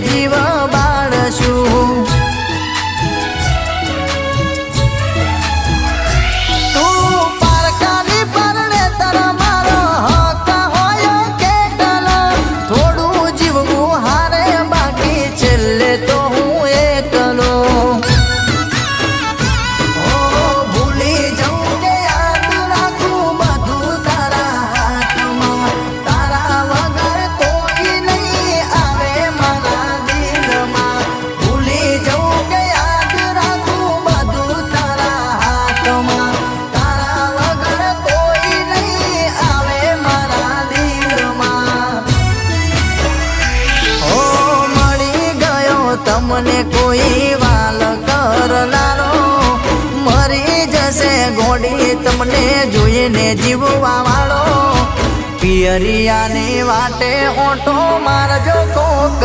જીવ બાળશું. તમને કોઈ વાલ કરનારો મરી જશે ગોડી તમને જોઈને જીવવા વાળો. પિયરિયાની વાટે ઓટો મારજો કોક